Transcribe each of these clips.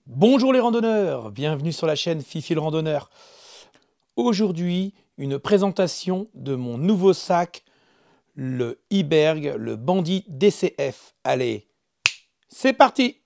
Bonjour les randonneurs, bienvenue sur la chaîne Fifi le randonneur. Aujourd'hui, une présentation de mon nouveau sac, le Iberg, le Bandit DCF. Allez, c'est parti!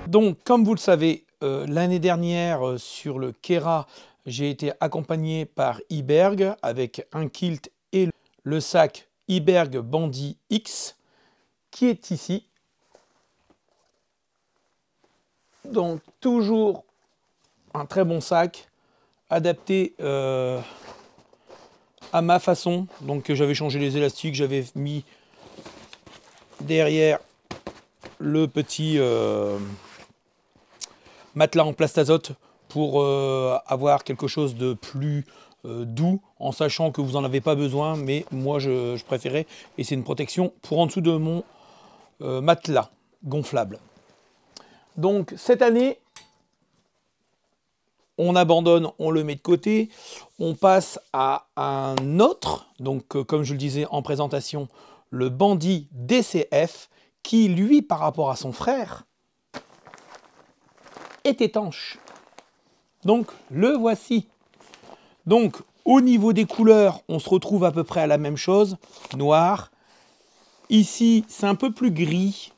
Donc, comme vous le savez, l'année dernière, sur le Kera, j'ai été accompagné par Iberg avec un kilt et le sac Iberg Bandit X qui est ici. Donc, toujours un très bon sac, adapté à ma façon. Donc, j'avais changé les élastiques, j'avais mis derrière le petit matelas en plastazote pour avoir quelque chose de plus doux, en sachant que vous n'en avez pas besoin, mais moi je préférais, et c'est une protection pour en dessous de mon matelas gonflable. Donc cette année, on abandonne, on le met de côté, on passe à un autre, donc comme je le disais en présentation, le Bandit DCF, qui lui, par rapport à son frère, est étanche. Donc le voici. Donc au niveau des couleurs, on se retrouve à peu près à la même chose, noir. Ici, c'est un peu plus gris.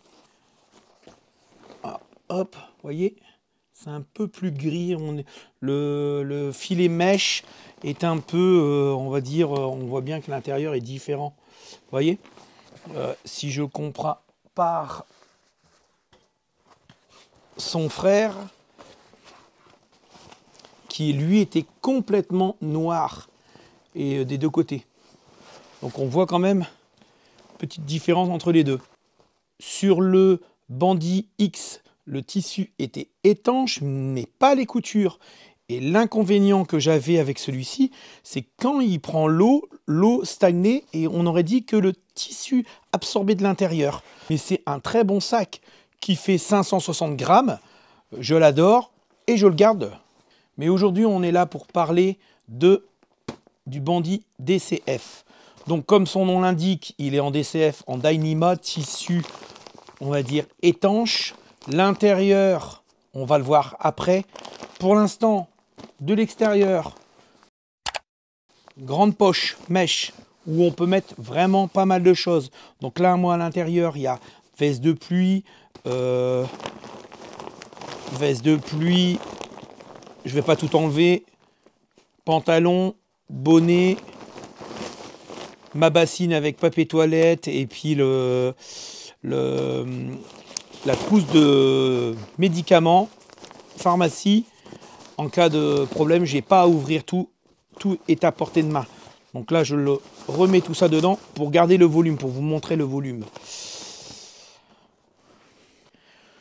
Ah, hop, vous voyez, c'est un peu plus gris. Le filet mèche est un peu, on va dire, on voit bien que l'intérieur est différent. Vous voyez, si je compare par son frère, qui lui était complètement noir et des deux côtés. Donc on voit quand même une petite différence entre les deux. Sur le Bandit X, le tissu était étanche, mais pas les coutures. Et l'inconvénient que j'avais avec celui-ci, c'est quand il prend l'eau, l'eau stagnait et on aurait dit que le tissu absorbait de l'intérieur. Mais c'est un très bon sac qui fait 560 grammes. Je l'adore et je le garde. Mais aujourd'hui, on est là pour parler du Bandit DCF. Donc, comme son nom l'indique, il est en DCF, en Dyneema, tissu, on va dire, étanche. L'intérieur, on va le voir après. Pour l'instant, de l'extérieur, grande poche, mèche, où on peut mettre vraiment pas mal de choses. Donc là, moi, à l'intérieur, il y a veste de pluie, je vais pas tout enlever, pantalon, bonnet, ma bassine avec papier toilette et puis la trousse de médicaments, pharmacie. En cas de problème, j'ai pas à ouvrir tout est à portée de main. Donc là, je le remets tout ça dedans pour garder le volume, pour vous montrer le volume.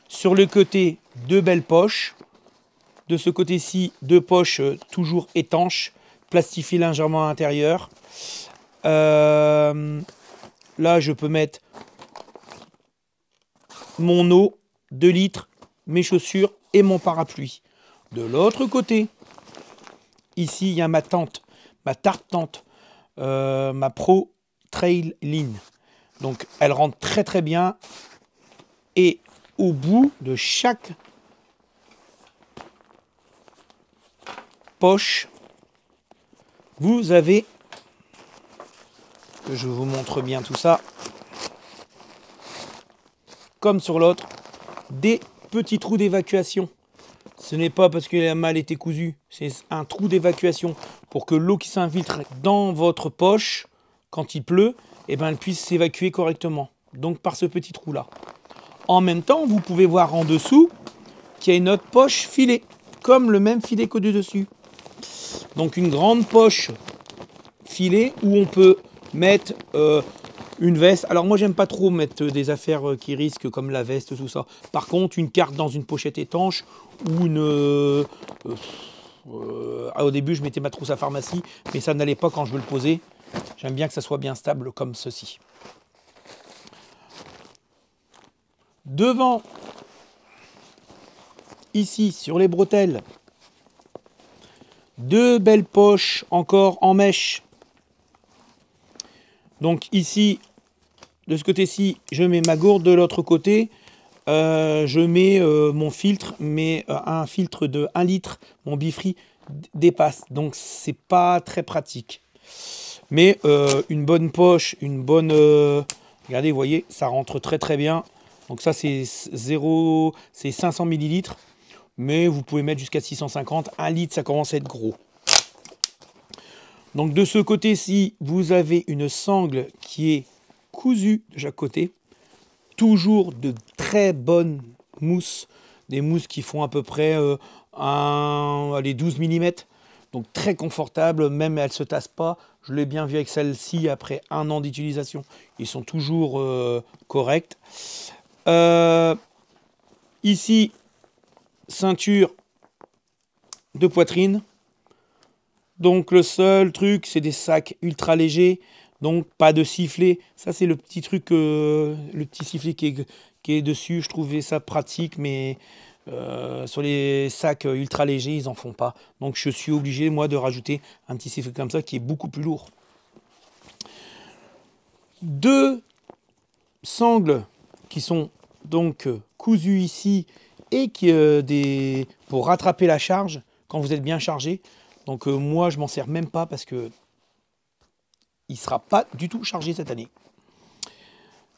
Sur le côté, deux belles poches. De ce côté-ci, deux poches toujours étanches, plastifiées légèrement à l'intérieur. Là, je peux mettre mon eau, 2 litres, mes chaussures et mon parapluie. De l'autre côté, ici, il y a ma tente, ma tarte tente, ma Pro Trail Line. Donc, elle rentre très très bien. Et au bout de chaque poche, vous avez, je vous montre bien tout ça, comme sur l'autre, des petits trous d'évacuation. Ce n'est pas parce que la malle était cousue, c'est un trou d'évacuation pour que l'eau qui s'infiltre dans votre poche, quand il pleut, eh ben, elle puisse s'évacuer correctement. Donc par ce petit trou là. En même temps, vous pouvez voir en dessous qu'il y a une autre poche filet, comme le même filet qu'au dessus. Donc une grande poche filet où on peut mettre une veste. Alors moi j'aime pas trop mettre des affaires qui risquent comme la veste, tout ça. Par contre une carte dans une pochette étanche ou une au début, je mettais ma trousse à pharmacie, mais ça n'allait pas quand je veux le poser. J'aime bien que ça soit bien stable comme ceci. Devant, ici, sur les bretelles, deux belles poches encore en mèche. Donc ici, de ce côté-ci, je mets ma gourde. De l'autre côté, je mets mon filtre, mais un filtre de 1 litre. Mon bifri dépasse, donc c'est pas très pratique. Mais une bonne poche, une bonne... regardez, vous voyez, ça rentre très très bien. Donc ça, c'est 500 millilitres. Mais vous pouvez mettre jusqu'à 650. 1 litre, ça commence à être gros. Donc de ce côté-ci, vous avez une sangle qui est cousue de chaque côté. Toujours de très bonnes mousses. Des mousses qui font à peu près 12 mm. Donc très confortable, même elles ne se tassent pas. Je l'ai bien vu avec celle-ci après 1 an d'utilisation. Ils sont toujours corrects. Ici, ceinture de poitrine. Donc le seul truc, c'est des sacs ultra légers. Donc pas de sifflet. Ça c'est le petit truc, le petit sifflet qui est dessus. Je trouvais ça pratique, mais sur les sacs ultra légers, ils en font pas. Donc je suis obligé, moi, de rajouter un petit sifflet comme ça qui est beaucoup plus lourd. Deux sangles qui sont donc cousues ici et qui pour rattraper la charge quand vous êtes bien chargé. Donc moi, je m'en sers même pas parce que il ne sera pas du tout chargé cette année.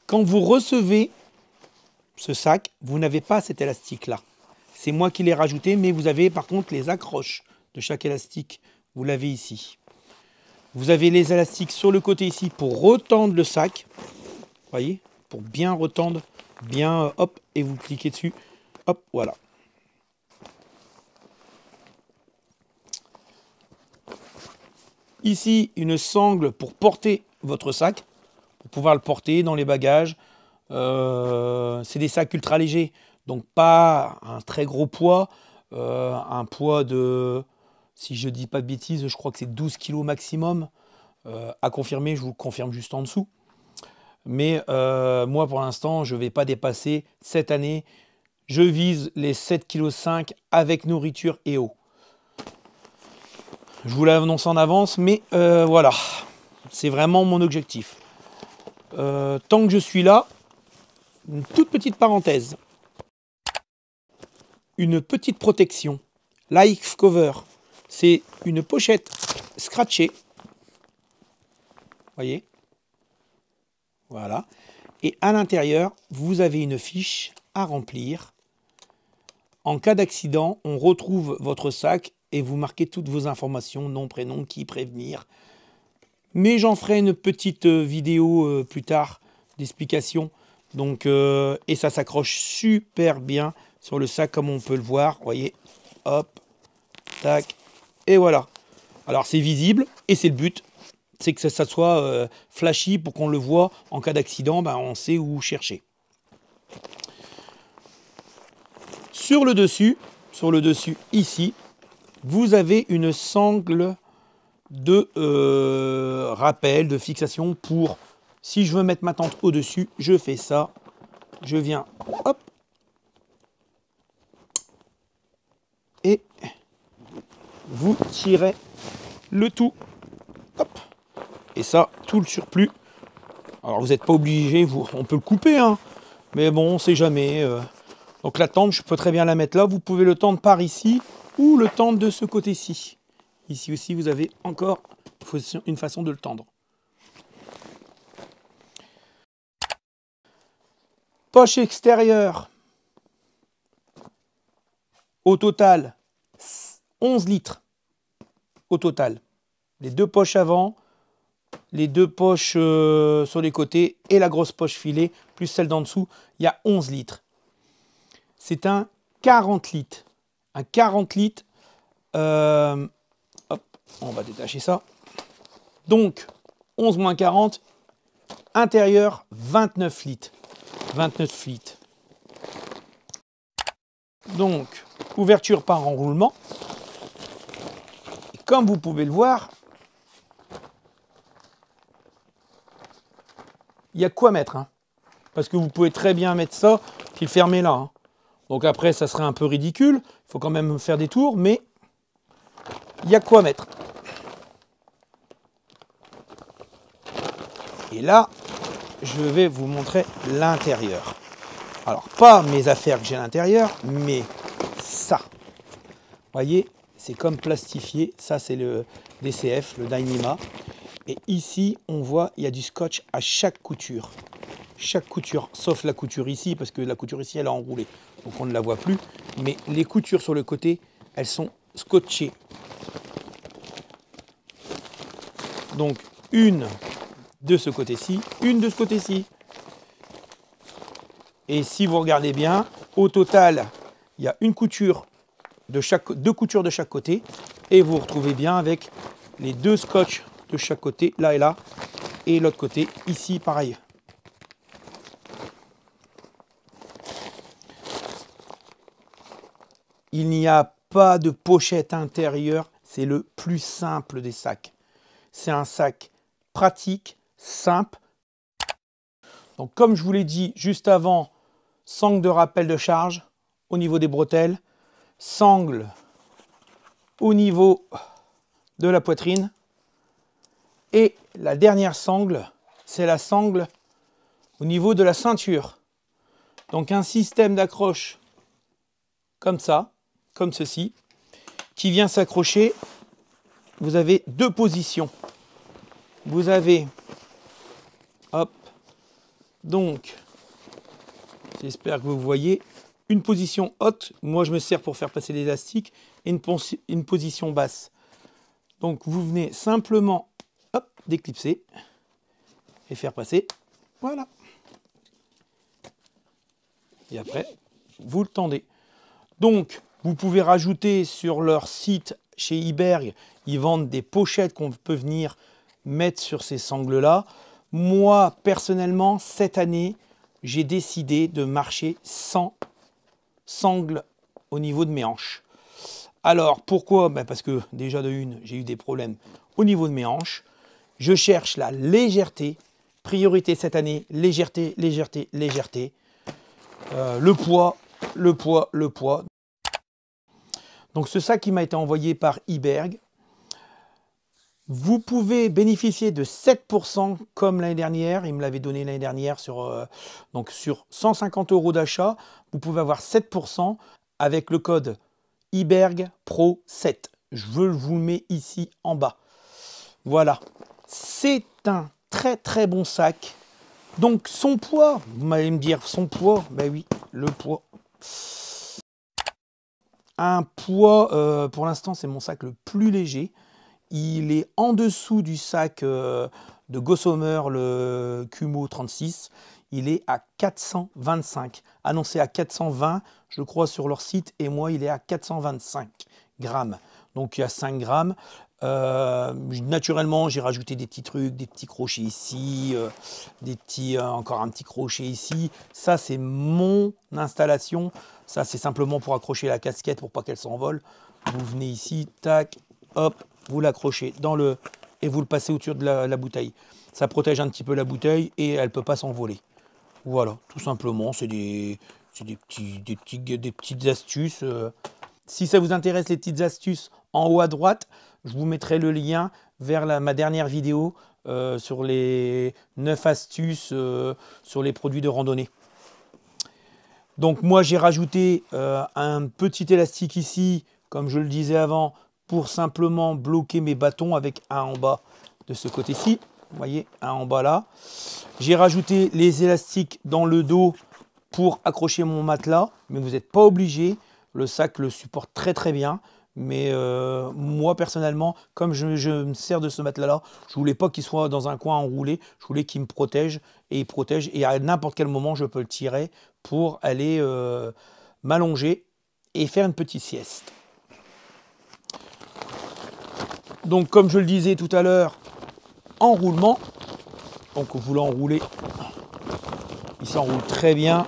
Quand vous recevez ce sac, vous n'avez pas cet élastique-là. C'est moi qui l'ai rajouté, mais vous avez par contre les accroches de chaque élastique. Vous l'avez ici. Vous avez les élastiques sur le côté ici pour retendre le sac. Vous voyez, pour bien retendre, bien, hop, et vous cliquez dessus. Hop, voilà. Ici, une sangle pour porter votre sac, pour pouvoir le porter dans les bagages. C'est des sacs ultra légers, donc pas un très gros poids. Un poids de, si je ne dis pas de bêtises, je crois que c'est 12 kg maximum. À confirmer, je vous confirme juste en dessous. Mais moi, pour l'instant, je ne vais pas dépasser cette année. Je vise les 7,5 kg avec nourriture et eau. Je vous l'annonce en avance, mais voilà, c'est vraiment mon objectif. Tant que je suis là, une toute petite parenthèse. Une petite protection. Life Cover, c'est une pochette scratchée. Voyez, voilà. Et à l'intérieur, vous avez une fiche à remplir. En cas d'accident, on retrouve votre sac et vous marquez toutes vos informations, nom, prénom, qui prévenir. Mais j'en ferai une petite vidéo plus tard d'explication. Donc, et ça s'accroche super bien sur le sac comme on peut le voir. Vous voyez, hop, tac, et voilà. Alors c'est visible et c'est le but. C'est que ça soit flashy pour qu'on le voit. En cas d'accident, ben, on sait où chercher. Sur le dessus ici, vous avez une sangle de rappel, de fixation pour, si je veux mettre ma tente au-dessus, je fais ça. Je viens, hop, et vous tirez le tout, hop, et ça, tout le surplus. Alors vous n'êtes pas obligé, on peut le couper, hein, mais bon, on ne sait jamais. Donc la tente, je peux très bien la mettre là. Vous pouvez le tendre par ici ou le tendre de ce côté-ci. Ici aussi, vous avez encore une façon de le tendre. Poche extérieure. Au total, 11 litres. Au total. Les deux poches avant, les deux poches sur les côtés et la grosse poche filet, plus celle d'en dessous, il y a 11 litres. C'est un 40 litres. Un 40 litres. Hop, on va détacher ça. Donc, 11 moins 40. Intérieur, 29 litres. 29 litres. Donc, ouverture par enroulement. comme vous pouvez le voir, il y a quoi mettre. Hein. Parce que vous pouvez très bien mettre ça, puis le fermer là. Hein. Donc après, ça serait un peu ridicule. Il faut quand même faire des tours, mais il y a quoi mettre. Et là, je vais vous montrer l'intérieur. Alors, pas mes affaires que j'ai à l'intérieur, mais ça. Vous voyez, c'est comme plastifié. Ça, c'est le DCF, le Dyneema. Et ici, on voit, il y a du scotch à chaque couture. Chaque couture, sauf la couture ici, parce que la couture ici, elle est enroulée. Donc, on ne la voit plus. Mais les coutures sur le côté, elles sont scotchées. Donc, une de ce côté-ci, une de ce côté-ci. Et si vous regardez bien, au total, il y a une couture de chaque, deux coutures de chaque côté. Et vous retrouvez bien avec les deux scotch de chaque côté, là et là. Et l'autre côté, ici, pareil. Il n'y a pas de pochette intérieure. C'est le plus simple des sacs. C'est un sac pratique, simple. Donc comme je vous l'ai dit juste avant, sangle de rappel de charge au niveau des bretelles, sangle au niveau de la poitrine. Et la dernière sangle, c'est la sangle au niveau de la ceinture. Donc un système d'accroche comme ça, comme ceci, qui vient s'accrocher. Vous avez deux positions. Vous avez, hop, donc, j'espère que vous voyez, une position haute. Moi, je me sers pour faire passer l'élastique, et une position basse. Donc, vous venez simplement, hop, déclipser et faire passer. Voilà. Et après, vous le tendez. Donc, vous pouvez rajouter sur leur site chez Iberg, ils vendent des pochettes qu'on peut venir mettre sur ces sangles-là. Moi, personnellement, cette année, j'ai décidé de marcher sans sangle au niveau de mes hanches. Alors, pourquoi? Parce que déjà de une, j'ai eu des problèmes au niveau de mes hanches. Je cherche la légèreté. Priorité cette année, légèreté, légèreté, légèreté. Le poids, le poids, le poids. Donc ce sac qui m'a été envoyé par Iberg. Vous pouvez bénéficier de 7% comme l'année dernière. Il me l'avait donné l'année dernière sur 150 € d'achat. Vous pouvez avoir 7% avec le code Iberg Pro 7. Je vous le mets ici en bas. Voilà. C'est un très très bon sac. Donc son poids, vous allez me dire son poids, ben oui, le poids. Un poids, pour l'instant c'est mon sac le plus léger. Il est en dessous du sac de Gossamer, le Kumo 36. Il est à 425, annoncé à 420, je crois, sur leur site. Et moi, il est à 425 grammes. Donc, il y a 5 grammes. Naturellement, j'ai rajouté des petits trucs, des petits crochets ici, encore un petit crochet ici. Ça, c'est mon installation. Ça, c'est simplement pour accrocher la casquette pour pas qu'elle s'envole. Vous venez ici, tac, hop, vous l'accrochez dans le et vous le passez au-dessus de la bouteille. Ça protège un petit peu la bouteille et elle ne peut pas s'envoler. Voilà, tout simplement, c'est des petites astuces. Si ça vous intéresse, les petites astuces, en haut à droite, je vous mettrai le lien vers ma dernière vidéo sur les 9 astuces sur les produits de randonnée. Donc moi, j'ai rajouté un petit élastique ici, comme je le disais avant, pour simplement bloquer mes bâtons avec un en bas de ce côté-ci. Vous voyez, un en bas là. J'ai rajouté les élastiques dans le dos pour accrocher mon matelas, mais vous n'êtes pas obligé. Le sac le supporte très très bien. Mais moi personnellement, comme je me sers de ce matelas-là, je voulais pas qu'il soit dans un coin enroulé. Je voulais qu'il me protège et il protège. Et à n'importe quel moment, je peux le tirer pour aller m'allonger et faire une petite sieste. Donc comme je le disais tout à l'heure, enroulement. Donc vous l'enroulez, il s'enroule très bien.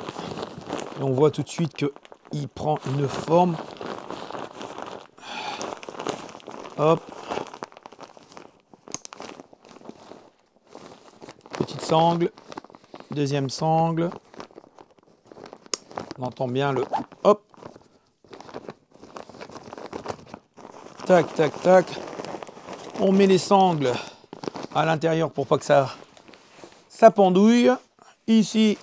Et on voit tout de suite qu'il prend une forme. Hop, sangle, deuxième sangle. On entend bien le hop. Tac, tac, tac. On met les sangles à l'intérieur pour pas que ça pendouille. Ici,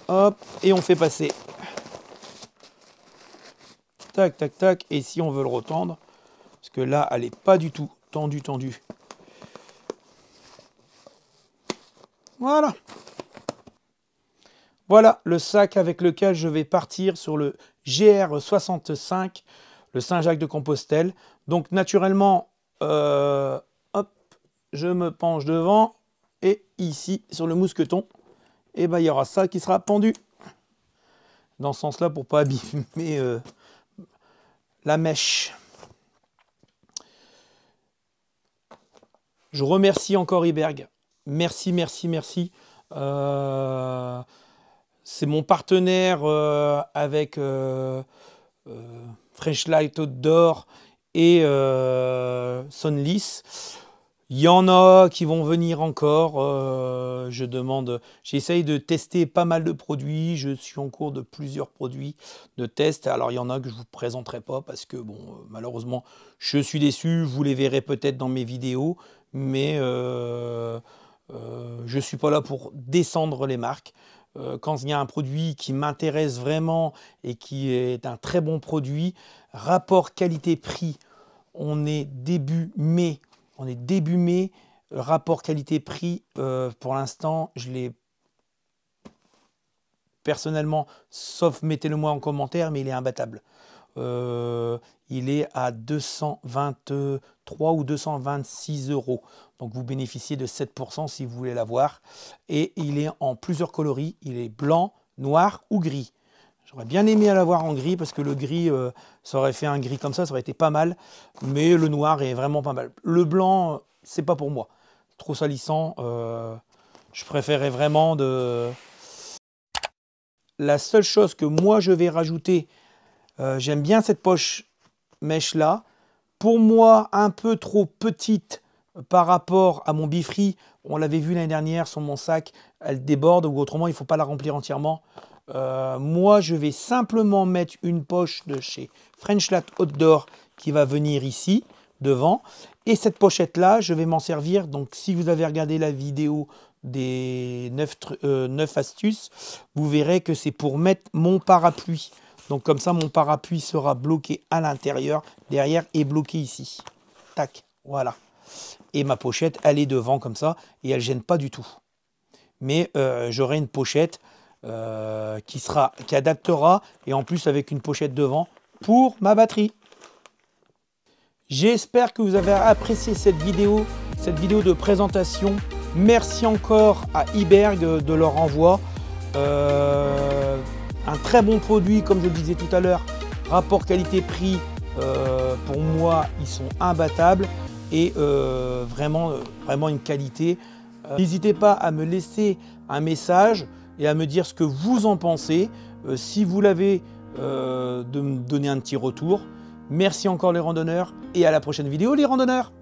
hop, et on fait passer. Tac, tac, tac. Et si on veut le retendre, parce que là, elle n'est pas du tout tendue. Voilà. Voilà le sac avec lequel je vais partir sur le GR65, le Saint-Jacques-de-Compostelle. Donc naturellement, hop, je me penche devant et ici sur le mousqueton, et ben il y aura ça qui sera pendu dans ce sens-là pour pas abîmer la mèche. Je remercie encore Iberg. Merci, merci, merci. C'est mon partenaire avec Freshlight Outdoor et Sonlis. Il y en a qui vont venir encore. J'essaye de tester pas mal de produits. Je suis en cours de plusieurs produits de test. Alors il y en a que je ne vous présenterai pas parce que bon, malheureusement, je suis déçu. Vous les verrez peut-être dans mes vidéos, mais je ne suis pas là pour descendre les marques. Quand il y a un produit qui m'intéresse vraiment et qui est un très bon produit, rapport qualité-prix, on est début mai, rapport qualité-prix, pour l'instant, je l'ai personnellement, sauf mettez-le moi en commentaire, mais il est imbattable. Il est à 223 ou 226 €. Donc vous bénéficiez de 7% si vous voulez l'avoir. Et il est en plusieurs coloris. Il est blanc, noir ou gris. J'aurais bien aimé l'avoir en gris parce que le gris, ça aurait fait un gris comme ça aurait été pas mal. Mais le noir est vraiment pas mal. Le blanc, c'est pas pour moi. Trop salissant. Je préférais vraiment de... La seule chose que moi je vais rajouter, j'aime bien cette poche mèche là. Pour moi, un peu trop petite par rapport à mon bifri. On l'avait vu l'année dernière sur mon sac, elle déborde ou autrement il ne faut pas la remplir entièrement. Moi, je vais simplement mettre une poche de chez Freshlight Outdoor qui va venir ici devant. Et cette pochette là, je vais m'en servir. Donc si vous avez regardé la vidéo des 9 astuces, vous verrez que c'est pour mettre mon parapluie. Donc comme ça, mon parapluie sera bloqué à l'intérieur, derrière et bloqué ici. Tac, voilà. Et ma pochette, elle est devant comme ça et elle ne gêne pas du tout. Mais j'aurai une pochette qui adaptera et en plus avec une pochette devant pour ma batterie. J'espère que vous avez apprécié cette vidéo de présentation. Merci encore à Iberg de leur envoi. Un très bon produit, comme je le disais tout à l'heure, rapport qualité-prix, pour moi, ils sont imbattables et vraiment une qualité. N'hésitez pas à me laisser un message et à me dire ce que vous en pensez. Si vous l'avez, de me donner un petit retour. Merci encore les randonneurs et à la prochaine vidéo les randonneurs.